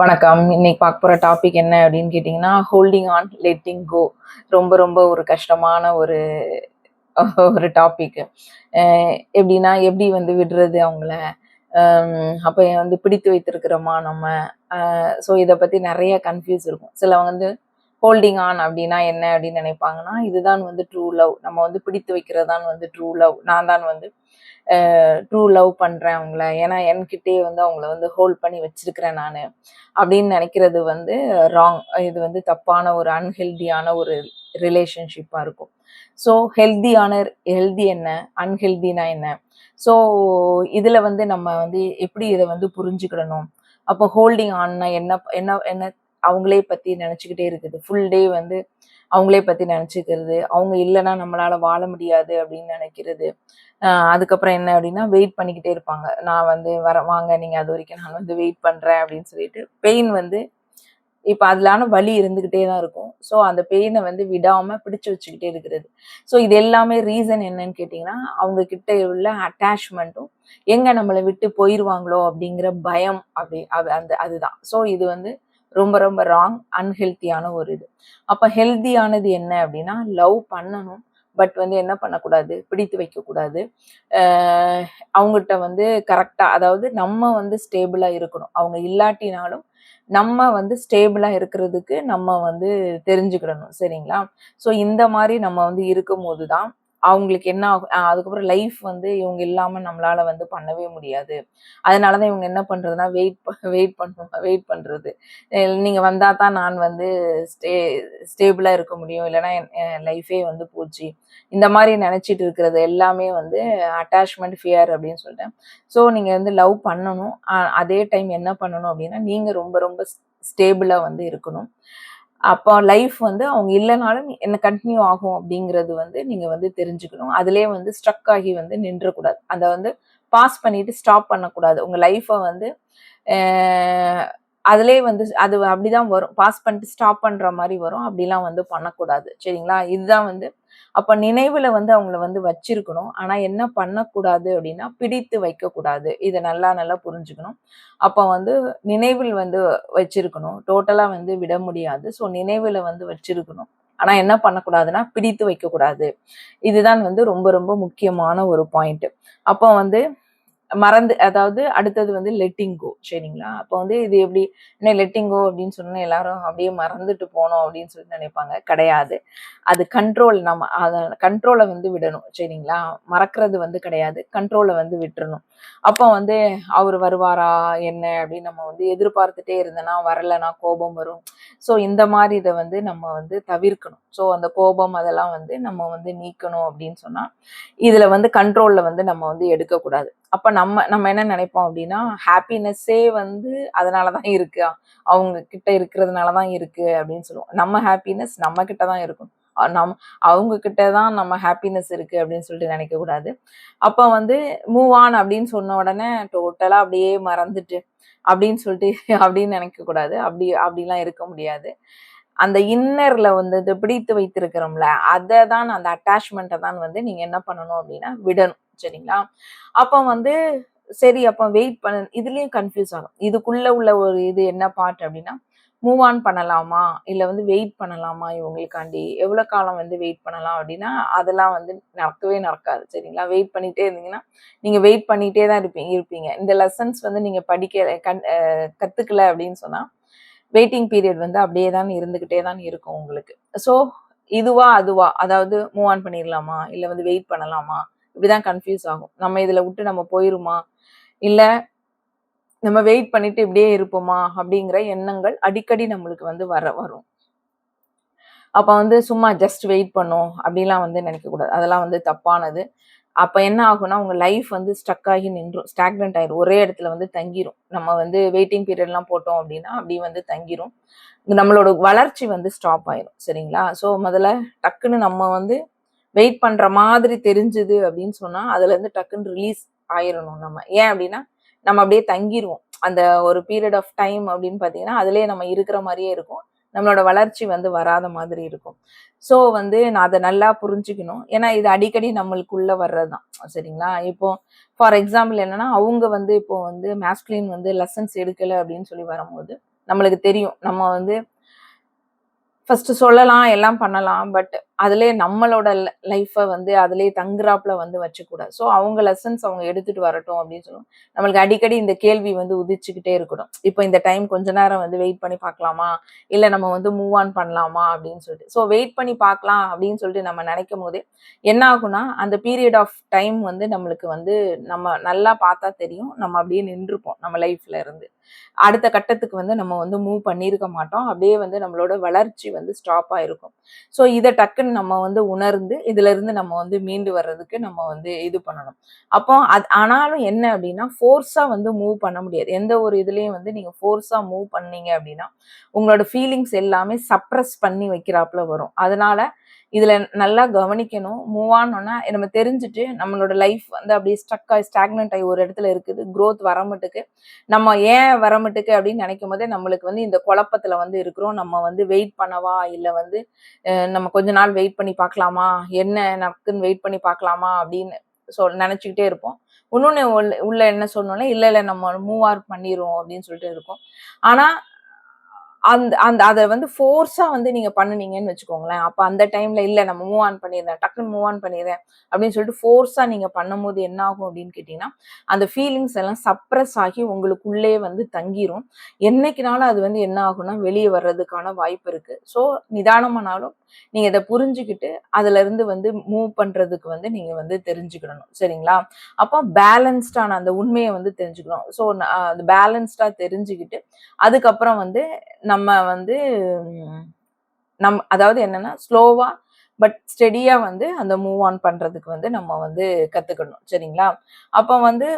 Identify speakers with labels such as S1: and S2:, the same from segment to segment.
S1: வணக்கம். இன்னைக்கு பார்க்க போற டாபிக் என்ன அப்படின்னு கேட்டிங்கன்னா, ஹோல்டிங் ஆன், லெட்டிங் கோ. ரொம்ப ரொம்ப ஒரு கஷ்டமான ஒரு ஒரு டாபிக். எப்படின்னா, எப்படி வந்து விடுறது அவங்கள? அப்ப வந்து பிடித்து வைத்திருக்கிறோமா நம்ம? ஸோ இத பத்தி நெறைய கன்ஃப்யூஸ் இருக்கும். சிலவங்க வந்து ஹோல்டிங் ஆன் அப்படின்னா என்ன அப்படின்னு நினைப்பாங்கன்னா, இதுதான் வந்து ட்ரூ லவ். நம்ம வந்து பிடித்து வைக்கிறது தான் வந்து ட்ரூ லவ். நான் தான் வந்து ட்ரூ லவ் பண்றேன் அவங்கள. ஏன்னா என்கிட்டயே வந்து அவங்கள வந்து ஹோல்ட் பண்ணி வச்சிருக்கிறேன் நானு. அப்படின்னு நினைக்கிறது வந்து ராங். இது வந்து தப்பான ஒரு அன்ஹெல்தியான ஒரு ரிலேஷன்ஷிப்பா இருக்கும். ஸோ ஹெல்தி என்ன? அன்ஹெல்தினா என்ன? ஸோ இதுல வந்து நம்ம வந்து எப்படி இதை வந்து புரிஞ்சுக்கிடணும்? அப்போ ஹோல்டிங் ஆன்னா என்ன என்ன என்ன அவங்களே பத்தி நினைச்சுக்கிட்டே இருக்குது. ஃபுல் டே வந்து அவங்களே பத்தி நினைச்சுக்கிறது. அவங்க இல்லைன்னா நம்மளால வாழ முடியாது அப்படின்னு நினைக்கிறது. அதுக்கப்புறம் என்ன அப்படின்னா, வெயிட் பண்ணிக்கிட்டே இருப்பாங்க. நான் வந்து வாங்க நீங்க அது வரைக்கும் நான் வந்து வெயிட் பண்றேன் அப்படின்னு சொல்லிட்டு, பெயின் வந்து இப்ப அதுலான வலி இருந்துகிட்டே தான் இருக்கும். ஸோ அந்த பெயின வந்து விடாம பிடிச்சு வச்சுக்கிட்டே இருக்கிறது. ஸோ இது எல்லாமே ரீசன் என்னன்னு கேட்டீங்கன்னா, அவங்க கிட்ட உள்ள அட்டாச்மெண்ட்டும், எங்க நம்மள விட்டு போயிருவாங்களோ அப்படிங்கிற பயம் அப்படி அதுதான். ஸோ இது வந்து ரொம்ப ரொம்ப ராங், அன்ஹெல்த்தியான ஒரு இது. அப்ப ஹெல்தியானது என்ன அப்படின்னா, லவ் பண்ணணும். பட் வந்து என்ன பண்ணக்கூடாது, பிடித்து வைக்கக்கூடாது. அவங்ககிட்ட வந்து கரெக்டா, அதாவது நம்ம வந்து ஸ்டேபிளா இருக்கணும். அவங்க இல்லாட்டினாலும் நம்ம வந்து ஸ்டேபிளா இருக்கிறதுக்கு நம்ம வந்து தெரிஞ்சுக்கிடணும். சரிங்களா? ஸோ இந்த மாதிரி நம்ம வந்து இருக்கும்போது தான் அவங்களுக்கு என்ன ஆகும், அதுக்கப்புறம் லைஃப் வந்து இவங்க இல்லாம நம்மளால வந்து பண்ணவே முடியாது. அதனால தான் இவங்க என்ன பண்றதுன்னா, வெயிட் பண்றது. நீங்க வந்தா தான் நான் வந்து ஸ்டே ஸ்டேபிளா இருக்க முடியும். இல்லைன்னா என் லைஃபே வந்து போச்சு. இந்த மாதிரி நினைச்சிட்டு இருக்கிறது எல்லாமே வந்து அட்டாச்மெண்ட் ஃபியர் அப்படின்னு சொல்லிட்டேன். ஸோ நீங்க வந்து லவ் பண்ணணும். அதே டைம் என்ன பண்ணணும் அப்படின்னா, நீங்க ரொம்ப ரொம்ப ஸ்டேபிளா வந்து இருக்கணும். அப்போ லைஃப் வந்து அவங்க இல்லைனாலும் என்ன கண்டினியூ ஆகும் அப்படிங்கிறது வந்து நீங்க வந்து தெரிஞ்சுக்கணும். அதிலே வந்து ஸ்ட்ரக் ஆகி வந்து நின்றக்கூடாது. அதை வந்து பாஸ் பண்ணிட்டு ஸ்டாப் பண்ணக்கூடாது. உங்க லைஃப்பை வந்து அதிலே வந்து அது அப்படிதான் வரும். பாஸ் பண்ணிட்டு ஸ்டாப் பண்ற மாதிரி வரும். அப்படிலாம் வந்து பண்ணக்கூடாது. சரிங்களா? இதுதான் வந்து அப்ப நினைவுல வந்து அவங்கள வந்து வச்சிருக்கணும். ஆனா என்ன பண்ணக்கூடாது அப்படின்னா, பிடித்து வைக்கக்கூடாது. இத நல்லா நல்லா புரிஞ்சுக்கணும். அப்ப வந்து நினைவில் வந்து வச்சிருக்கணும். டோட்டலா வந்து விட முடியாது. ஸோ நினைவுல வந்து வச்சிருக்கணும். ஆனா என்ன பண்ணக்கூடாதுன்னா, பிடித்து வைக்கக்கூடாது. இதுதான் வந்து ரொம்ப ரொம்ப முக்கியமான ஒரு பாயிண்ட். அப்போ வந்து அதாவது அடுத்தது வந்து லெட்டிங் கோ. சரிங்களா? அப்போ வந்து இது எப்படி, என்ன லெட்டிங் கோ அப்படின்னு சொன்னா எல்லாரும் அப்படியே மறந்துட்டு போனோம் அப்படின்னு சொல்லி நினைப்பாங்க. கிடையாது. அது கண்ட்ரோல். நம்ம அத கண்ட்ரோலை வந்து விடணும். சரிங்களா? மறக்கிறது வந்து கிடையாது. கண்ட்ரோலை வந்து விட்டுறணும். அப்போ வந்து அவர் வருவாரா என்ன அப்படின்னு நம்ம வந்து எதிர்பார்த்துட்டே இருந்தேன்னா, வரலைன்னா கோபம் வரும். ஸோ இந்த மாதிரி இதை வந்து நம்ம வந்து தவிர்க்கணும். ஸோ அந்த கோபம் அதெல்லாம் வந்து நம்ம வந்து நீக்கணும் அப்படின்னு சொன்னா, இதுல வந்து கண்ட்ரோல்ல வந்து நம்ம வந்து எடுக்கக்கூடாது. அப்ப நம்ம நம்ம என்ன நினைப்போம் அப்படின்னா, ஹாப்பினஸ்ஸே வந்து அதனாலதான் இருக்கு. அவங்க கிட்ட இருக்கிறதுனாலதான் இருக்கு அப்படின்னு சொல்லுவோம். நம்ம ஹாப்பினஸ் நம்ம கிட்ட தான் இருக்கும். அவங்க கிட்ட தான் நம்ம ஹாப்பினஸ் இருக்கு அப்படின்னு சொல்லிட்டு நினைக்க கூடாது. அப்ப வந்து மூவ் ஆன் அப்படின்னு சொன்ன உடனே டோட்டலா அப்படியே மறந்துட்டு அப்படின்னு சொல்லிட்டு அப்படின்னு நினைக்க கூடாது. அப்படிலாம் இருக்க முடியாது. அந்த இன்னர்ல வந்து இது பிடித்து வைத்திருக்கிறோம்ல, அதை தான், அந்த அட்டாச்மெண்ட்டை தான் வந்து நீங்க என்ன பண்ணணும் அப்படின்னா விடணும். சரிங்களா? அப்ப வந்து சரி, அப்ப வெயிட் பண்ண, இதுலயும் கன்ஃபியூஸ் ஆகும். இதுக்குள்ள உள்ள ஒரு இது என்ன பார்ட் அப்படின்னா, மூவ் ஆன் பண்ணலாமா? இல்ல வந்து வெயிட் பண்ணலாமா இவங்களுக்காண்டி? எவ்வளவு காலம் வந்து வெயிட் பண்ணலாம் அப்படின்னா, அதெல்லாம் வந்து நடக்கவே நடக்காது. சரிங்களா? வெயிட் பண்ணிட்டே இருந்தீங்கன்னா, நீங்க வெயிட் பண்ணிட்டே தான் இருப்பீங்க. இந்த லெசன்ஸ் வந்து நீங்க கத்துக்கல அப்படின்னு சொன்னா, வெயிட்டிங் பீரியட் வந்து அப்படியே தான் இருந்துகிட்டே தான் இருக்கும் உங்களுக்கு. ஸோ இதுவா அதுவா, அதாவது மூவ் ஆன் பண்ணிடலாமா, இல்ல வந்து வெயிட் பண்ணலாமா, இப்படிதான் கன்ஃபியூஸ் ஆகும். நம்ம இதுல விட்டு நம்ம போயிருமா, இல்ல நம்ம வெயிட் பண்ணிட்டு இப்படியே இருப்போமா அப்படிங்கிற எண்ணங்கள் அடிக்கடி நம்மளுக்கு வந்து வரும். அப்ப வந்து சும்மா ஜஸ்ட் வெயிட் பண்ணும் அப்படிலாம் வந்து நினைக்க கூடாது. அதெல்லாம் வந்து தப்பானது. அப்ப என்ன ஆகும்னா, உங்க லைஃப் வந்து ஸ்டக் ஆகி நின்றும். ஸ்டாக்னன்ட் ஆயிரும். ஒரே இடத்துல வந்து தங்கிரும். நம்ம வந்து வெயிட்டிங் பீரியட்லாம் போட்டோம் அப்படின்னா, அப்படி வந்து தங்கிரும். நம்மளோட வளர்ச்சி வந்து ஸ்டாப் ஆயிரும். சரிங்களா? ஸோ முதல்ல டக்குன்னு நம்ம வந்து வெயிட் பண்ற மாதிரி தெரிஞ்சுது அப்படின்னு சொன்னா, அதுலேருந்து டக்குன்னு ரிலீஸ் ஆயிரணும் நம்ம. ஏன் அப்படின்னா, நம்ம அப்படியே தங்கிருவோம். அந்த ஒரு பீரியட் ஆஃப் டைம் அப்படின்னு பார்த்தீங்கன்னா, அதிலேயே நம்ம இருக்கிற மாரியே இருக்கும். நம்மளோட வளர்ச்சி வந்து வராத மாதிரி இருக்கும். ஸோ வந்து நான் அத நல்லா புரிஞ்சுக்கணும். ஏன்னா இது அடிக்கடி நம்மளுக்குள்ள வர்றதுதான். சரிங்களா? இப்போ ஃபார் எக்ஸாம்பிள் என்னன்னா, அவங்க வந்து இப்போ வந்து மாஸ்குலின் வந்து லெசன்ஸ் எடுக்கல அப்படின்னு சொல்லி வரும்போது, நம்மளுக்கு தெரியும். நம்ம வந்து ஃபர்ஸ்ட் சொல்லலாம், எல்லாம் பண்ணலாம். பட் அதிலேயே நம்மளோட லைஃப்ப வந்து அதிலேயே தங்குறாப்புல வந்து வச்சுக்கூடாது. ஸோ அவங்க லெசன்ஸ் அவங்க எடுத்துட்டு வரட்டும் அப்படின்னு சொல்லுவோம். நம்மளுக்கு அடிக்கடி இந்த கேள்வி வந்து உதிச்சுக்கிட்டே இருக்கணும். இப்போ இந்த டைம் கொஞ்ச நேரம் வந்து வெயிட் பண்ணி பார்க்கலாமா? இல்ல நம்ம வந்து மூவ் ஆன் பண்ணலாமா? அப்படின்னு சொல்லிட்டு. ஸோ வெயிட் பண்ணி பார்க்கலாம் அப்படின்னு சொல்லிட்டு நம்ம நினைக்கும் போதே என்ன ஆகும்னா, அந்த பீரியட் ஆஃப் டைம் வந்து நம்மளுக்கு வந்து நம்ம நல்லா பார்த்தா தெரியும். நம்ம அப்படியே நின்றுப்போம் நம்ம லைஃப்ல இருந்து. அடுத்த கட்டத்துக்கு வந்து நம்ம வந்து மூவ் பண்ணியிருக்க மாட்டோம். அப்படியே வந்து நம்மளோட வளர்ச்சி வந்து ஸ்டாப் ஆயிருக்கும். ஸோ இத டக்குன்னு நம்ம வந்து உணர்ந்து, இதிலிருந்து நம்ம வந்து மீண்டு வர்றதுக்கு நம்ம வந்து இது பண்ணணும். அப்போ ஆனாலும் என்ன அப்படின்னா, ஃபோர்ஸா வந்து மூவ் பண்ண முடியாது. எந்த ஒரு இதுலயும் வந்து நீங்க ஃபோர்ஸா மூவ் பண்ணீங்க அப்படின்னா, உங்களோட ஃபீலிங்ஸ் எல்லாமே சப்ரஸ் பண்ணி வைக்கிறாப்புல வரும். அதனால இதுல நல்லா கவனிக்கணும். மூவ் ஆனோம்னா நம்ம தெரிஞ்சுட்டு நம்மளோட லைஃப் வந்து அப்படியே ஸ்டாக்னன்ட் ஆகி ஒரு இடத்துல இருக்குது. குரோத் வரமாட்டுக்கு. நம்ம ஏன் வரமாட்டுக்கு அப்படின்னு நினைக்கும் போதே நம்மளுக்கு வந்து இந்த குழப்பத்துல வந்து இருக்கிறோம். நம்ம வந்து வெயிட் பண்ணவா? இல்ல வந்து நம்ம கொஞ்ச நாள் வெயிட் பண்ணி பார்க்கலாமா? என்ன நமக்குன்னு வெயிட் பண்ணி பார்க்கலாமா? அப்படின்னு நினைச்சுக்கிட்டே இருப்போம். இன்னொன்னு உள்ள என்ன சொன்னோம்னா, இல்ல நம்ம மூவ் ஆன் பண்ணிருவோம் அப்படின்னு சொல்லிட்டு இருக்கும். ஆனா அந்த அந்த அத வந்து ஃபோர்ஸா வந்து நீங்க பண்ணுனீங்கன்னு வச்சுக்கோங்களேன். அப்ப அந்த டைம்ல இல்ல நம்ம மூவ் ஆன் பண்ணிடுறேன். டக்குன்னு மூவ் ஆன் பண்ணிடுறேன் அப்படின்னு சொல்லிட்டு ஃபோர்ஸா நீங்க பண்ணும்போது என்ன ஆகும் அப்படின்னு கேட்டீங்கன்னா, அந்த ஃபீலிங்ஸ் எல்லாம் சப்ரஸ் ஆகி உங்களுக்குள்ளே வந்து தங்கிரும். என்னைக்குனாலும் அது வந்து என்ன ஆகும்னா, வெளிய வர்றதுக்கான வாய்ப்பு இருக்கு. ஸோ நிதானமானாலும் நீங்க இத புரிஞ்சுகிட்டு, அதுலருந்து வந்து மூவ் பண்றதுக்கு வந்து நீங்க வந்து தெரிஞ்சுக்கிடணும். சரிங்களா? அப்போ பேலன்ஸ்டான அந்த உண்மைய வந்து தெரிஞ்சுக்கணும். ஸோ அது பேலன்ஸ்டா தெரிஞ்சுக்கிட்டு, அதுக்கப்புறம் வந்து நம்ம வந்து அதாவது என்னன்னா ஸ்லோவா பட் ஸ்டெடியா வந்து அந்த மூவ் ஆன் பண்றதுக்கு வந்து நம்ம வந்து கத்துக்கணும். சரிங்களா? அப்ப வந்து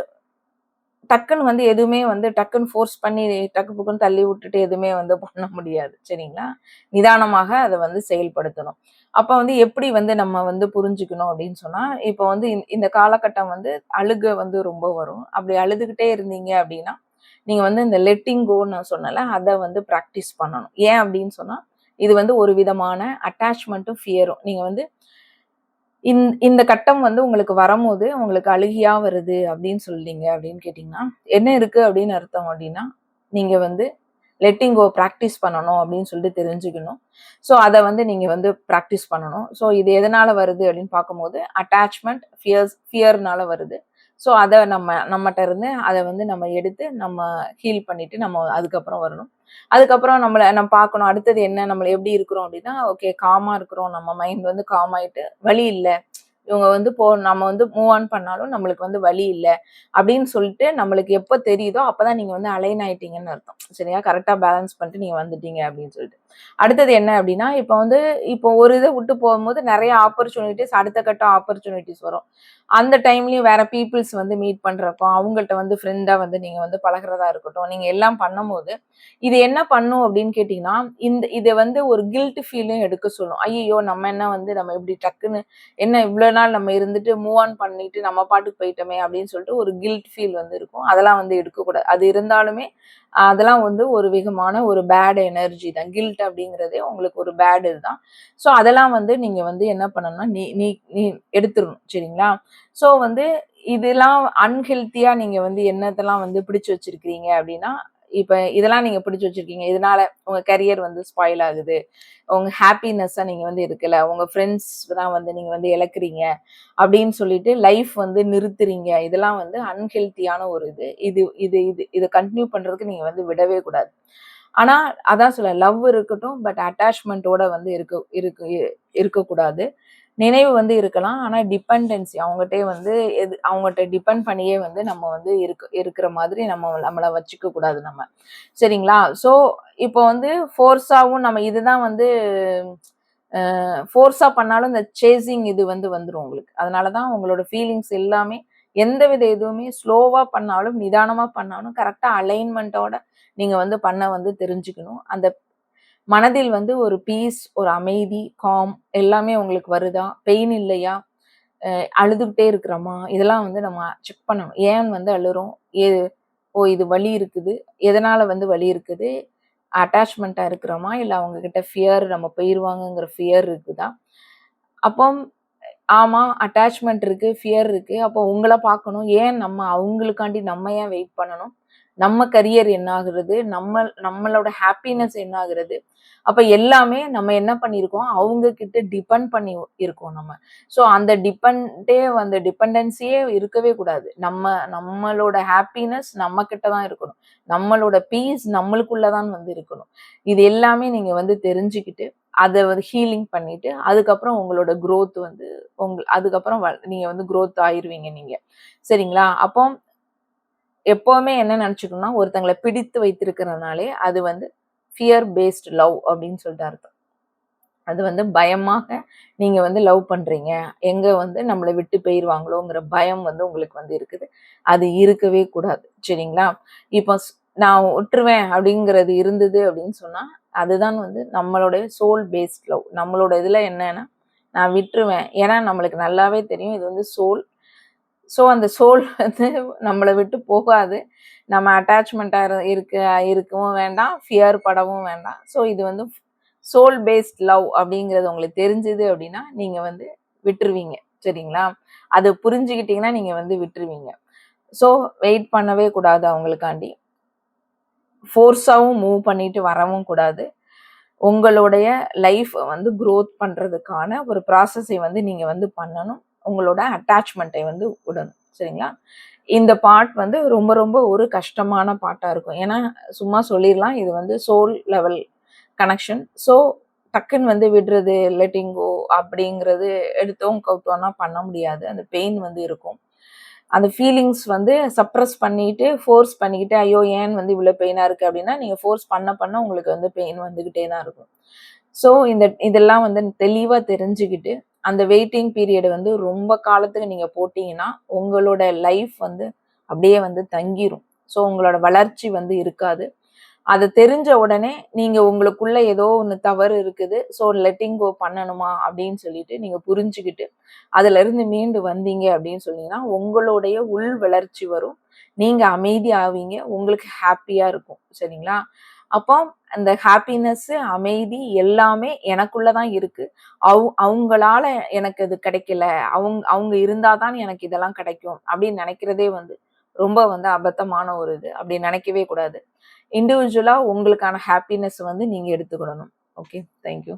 S1: டக்குன்னு வந்து எதுவுமே வந்து டக்குன்னு ஃபோர்ஸ் பண்ணி டக்கு புக்குன்னு தள்ளி விட்டுட்டு எதுவுமே வந்து பண்ண முடியாது. சரிங்களா? நிதானமாக அத வந்து செயல்படுத்தணும். அப்ப வந்து எப்படி வந்து நம்ம வந்து புரிஞ்சுக்கணும் அப்படின்னு சொன்னா, இப்ப வந்து இந்த காலகட்டம் வந்து அழுகை வந்து ரொம்ப வரும். அப்படி அழுதுகிட்டே இருந்தீங்க அப்படின்னா, நீங்க வந்து இந்த லெட்டிங் கோன்னு நான் சொன்னேன்ல, அத வந்து பிராக்டிஸ் பண்ணணும். ஏன் அப்படின்னு சொன்னா, இது வந்து ஒரு விதமான அட்டாச்மென்ட்டும், ஃபியரும். நீங்க வந்து இந்த கட்டம் வந்து உங்களுக்கு வரும்போது, உங்களுக்கு அழுகையா வருது அப்படின்னு சொல்றீங்க அப்படின்னு கேட்டீங்கன்னா, என்ன இருக்கு அப்படின்னு அர்த்தம் அப்படின்னா, நீங்க வந்து லெட்டிங் கோ பிராக்டிஸ் பண்ணணும் அப்படின்னு சொல்லிட்டு தெரிஞ்சுக்கணும். ஸோ அத வந்து நீங்க வந்து பிராக்டிஸ் பண்ணணும். ஸோ இது எதனால வருது அப்படின்னு பார்க்கும்போது, அட்டாச்மென்ட், ஃபியர்னால வருது. ஸோ அத நம்மட்ட இருந்து அத வந்து நம்ம எடுத்து நம்ம ஹீல் பண்ணிட்டு நம்ம அதுக்கப்புறம் வரணும். அதுக்கப்புறம் நம்ம பார்க்கணும். அடுத்தது என்ன? நம்மள எப்படி இருக்கிறோம் அப்படின்னா, ஓகே காமா இருக்கிறோம். நம்ம மைண்ட் வந்து காம் ஆயிட்டு, வலி இல்ல. இவங்க வந்து நம்ம வந்து மூவ் ஆன் பண்ணாலும் நம்மளுக்கு வந்து வழி இல்ல. அப்படின்னு சொல்லிட்டு நம்மளுக்கு எப்ப தெரியுதோ, அப்பதான் நீங்க வந்து அலைன் ஆயிட்டீங்கன்னு அர்த்தம். சரியா? கரெக்ட்டா பேலன்ஸ் பண்ணிட்டு நீங்க வந்துட்டீங்க அப்படின்னு சொல்லிட்டு. அடுத்தது என்ன அப்படின்னா, இப்போ ஒரு இத விட்டு போகும்போது நெறைய ஆப்பர்ச்சுனிட்டீஸ் அடுத்த கட்ட ஆப்பர்ச்சுனிட்டீஸ் வரும். அந்த டைம்லயும் வேற பீப்பிள்ஸ் வந்து மீட் பண்றப்போ, அவங்கள்ட்ட வந்து ஃப்ரெண்டா வந்து நீங்க வந்து பழகுறதா இருக்கட்டும். நீங்க எல்லாம் பண்ணும்போது, இது என்ன பண்ணும் அப்படின்னு கேட்டீங்கன்னா, இத வந்து ஒரு கில்ட் ஃபீலும் எடுக்க சொல்லும். ஐய்யயோ! நம்ம என்ன வந்து நம்ம இப்படி டக்குன்னு என்ன இவ்ளோ நாள் நம்ம இருந்துட்டு மூவ் ஆன் பண்ணிட்டு நம்ம பாட்டுக்கு போயிட்டோமே அப்படின்னு சொல்லிட்டு ஒரு கில்ட் ஃபீல் வந்து இருக்கும். அதெல்லாம் வந்து எடுக்கக்கூடாது. அது இருந்தாலுமே அதெல்லாம் வந்து ஒரு விதமான ஒரு பேட் எனர்ஜி தான். கில்ட் அப்படிங்கிறதே உங்களுக்கு ஒரு பேட் இதுதான். ஸோ அதெல்லாம் வந்து நீங்க வந்து என்ன பண்ணணும்னா, நீ நீ நீ எடுத்துறணும். சரிங்களா? ஸோ வந்து இதெல்லாம் அன்ஹெல்த்தியா நீங்க வந்து என்னத்தெல்லாம் வந்து பிடிச்சு வச்சிருக்கிறீங்க அப்படின்னா, இப்ப இதெல்லாம் நீங்க பிடிச்சு வச்சிருக்கீங்க. இதனால உங்க கரியர் வந்து ஸ்பாயில் ஆகுது. உங்க ஹாப்பினஸ்ஸா நீங்க வந்து இருக்கல. உங்க ஃப்ரெண்ட்ஸ் தான் வந்து நீங்க வந்து இழக்கிறீங்க. அப்படின்னு சொல்லிட்டு லைஃப் வந்து நிறுத்துறீங்க. இதெல்லாம் வந்து அன்ஹெல்த்தியான ஒரு இது. இது இது இது இத கன்டின்யூ பண்றதுக்கு நீங்க வந்து விடவே கூடாது. ஆனா, அதான் சொல்ல லவ் இருக்கட்டும். பட் அட்டாச்மென்ட்டோட வந்து இருக்கக்கூடாது. நினைவு வந்து இருக்கலாம். ஆனா டிபெண்டன்சி அவங்கட்டயே வந்து அவங்கட்ட டிபெண்ட் பண்ணியே வந்து நம்ம வந்து இருக்கிற மாதிரி நம்மள வச்சுக்க கூடாது நம்ம. சரிங்களா? ஸோ இப்போ வந்து ஃபோர்ஸாவும் நம்ம இதுதான் வந்து ஃபோர்ஸா பண்ணாலும் இந்த சேசிங் இது வந்து வந்துரும் உங்களுக்கு. அதனால தான் உங்களோட ஃபீலிங்ஸ் எல்லாமே எந்தவித எதுவுமே ஸ்லோவா பண்ணாலும், நிதானமா பண்ணாலும் கரெக்ட்டா அலைன்மென்ட்டோட நீங்க வந்து பண்ண வந்து தெரிஞ்சுக்கணும். அந்த மனதில் வந்து ஒரு பீஸ், ஒரு அமைதி, காம் எல்லாமே உங்களுக்கு வருதா? பெயின் இல்லையா? அழுதுகிட்டே இருக்கிறோமா? இதெல்லாம் வந்து நம்ம செக் பண்ணணும். ஏன் வந்து அழுறோம்? எ ஓ! இது வலி இருக்குது. எதனால வந்து வலி இருக்குது? அட்டாச்மென்ட்டா இருக்கிறோமா? இல்ல அவங்க கிட்ட ஃபியர் நம்ம போயிருவாங்கங்கிற ஃபியர் இருக்குதா? அப்போ ஆமா அட்டாச்மென்ட் இருக்கு, ஃபியர் இருக்கு. அப்போ உங்கள பார்க்கணும். ஏன் நம்ம அவங்களுக்காண்டி நம்ம ஏன் வெயிட் பண்ணணும்? நம்ம கரியர் என்ன ஆகுறது, நம்மளோட ஹாப்பினஸ் என்ன ஆகுறது. அப்ப எல்லாமே நம்ம என்ன பண்ணியிருக்கோம், அவங்க கிட்ட டிபெண்ட் பண்ணி இருக்கோம் நம்ம. ஸோ அந்த டிபெண்டன்சியே இருக்கவே கூடாது. நம்மளோட ஹாப்பினஸ் நம்ம கிட்ட தான் இருக்கணும். நம்மளோட பீஸ் நம்மளுக்குள்ள தான் வந்து இருக்கணும். இது எல்லாமே நீங்க வந்து தெரிஞ்சுக்கிட்டு, அத வந்து ஹீலிங் பண்ணிட்டு, அதுக்கப்புறம் உங்களோட குரோத் வந்து அதுக்கப்புறம் நீங்க வந்து குரோத் ஆயிருவீங்க நீங்க. சரிங்களா? அப்போ எப்பவுமே என்ன நினைச்சுக்கணும்னா, ஒருத்தங்கள பிடித்து வைத்திருக்கிறனாலே அது வந்து ஃபியர் பேஸ்ட் லவ் அப்படின்னு சொல்லிட்டு அர்த்தம். அது வந்து பயமாக நீங்க வந்து லவ் பண்றீங்க. எங்க வந்து நம்மள விட்டு போயிருவாங்களோங்கிற பயம் வந்து உங்களுக்கு வந்து இருக்குது. அது இருக்கவே கூடாது. சரிங்களா? இப்போ நான் விட்டுருவேன் அப்படிங்கிறது இருந்தது அப்படின்னு சொன்னா, அதுதான் வந்து நம்மளுடைய சோல் பேஸ்ட் லவ். நம்மளோட இதுல என்னன்னா, நான் விட்டுருவேன். ஏன்னா நம்மளுக்கு நல்லாவே தெரியும் இது வந்து சோல். ஸோ அந்த சோல் வந்து நம்மள விட்டு போகாது. நம்ம அட்டாச்மெண்ட்டா இருக்கவும் வேண்டாம். ஃபியர் படவும் வேண்டாம். ஸோ இது வந்து சோல் பேஸ்ட் லவ் அப்படிங்கிறது உங்களுக்கு தெரிஞ்சது அப்படின்னா, நீங்க வந்து விட்டுருவீங்க. சரிங்களா? அது புரிஞ்சுக்கிட்டீங்கன்னா, நீங்க வந்து விட்டுருவீங்க. ஸோ வெயிட் பண்ணவே கூடாது அவங்களுக்காண்டி. ஃபோர்ஸாவும் மூவ் பண்ணிட்டு வரவும் கூடாது. உங்களுடைய லைஃப் வந்து குரோத் பண்றதுக்கான ஒரு ப்ராசஸை வந்து நீங்க வந்து பண்ணணும். உங்களோட அட்டாச்மெண்ட்டை வந்து விடணும். சரிங்களா? இந்த பார்ட் வந்து ரொம்ப ரொம்ப ஒரு கஷ்டமான பார்ட்டா இருக்கும். ஏன்னா சும்மா சொல்லிடலாம் இது வந்து சோல் லெவல் கனெக்ஷன். ஸோ டக்குன்னு வந்து விடுறது, லெட்டிங் கோ அப்படிங்கிறது எடுத்தோம் கவுத்தோம்னா பண்ண முடியாது. அந்த பெயின் வந்து இருக்கும். அந்த ஃபீலிங்ஸ் வந்து சப்ரஸ் பண்ணிட்டு, ஃபோர்ஸ் பண்ணிக்கிட்டு, ஐயோ! ஏன் வந்து இவ்வளோ பெயினா இருக்கு அப்படின்னா, நீங்க ஃபோர்ஸ் பண்ண உங்களுக்கு வந்து பெயின் வந்துகிட்டே தான் இருக்கும். ஸோ இதெல்லாம் வந்து தெளிவா தெரிஞ்சுக்கிட்டு, அந்த வெயிட்டிங் பீரியட் வந்து ரொம்ப காலத்துக்கு நீங்க போட்டீங்கன்னா, உங்களோட லைஃப் வந்து அப்படியே வந்து தங்கிரும். ஸோ உங்களோட வளர்ச்சி வந்து இருக்காது. அது தெரிஞ்ச உடனே நீங்க உங்களுக்குள்ள ஏதோ ஒண்ணு தவறு இருக்குது. ஸோ லெட்டிங் கோ பண்ணணுமா அப்படின்னு சொல்லிட்டு நீங்க புரிஞ்சுகிட்டு, அதுல இருந்து மீண்டு வந்தீங்க அப்படின்னு சொன்னீங்கன்னா, உங்களுடைய உள் வளர்ச்சி வரும். நீங்க அமைதி ஆவீங்க. உங்களுக்கு ஹாப்பியா இருக்கும். சரிங்களா? அப்போ அந்த ஹாப்பினஸ், அமைதி எல்லாமே எனக்குள்ள தான் இருக்கு. அவங்களால எனக்கு அது கிடைக்கல. அவங்க இருந்தா தான் எனக்கு இதெல்லாம் கிடைக்கும் அப்படின்னு நினைக்கிறதே வந்து ரொம்ப வந்து அபத்தமான ஒரு இது. அப்படி நினைக்கவே கூடாது. இண்டிவிஜுவலா உங்களுக்கான ஹாப்பினஸ் வந்து நீங்க எடுத்துக்கிடணும். ஓகே. Thank you.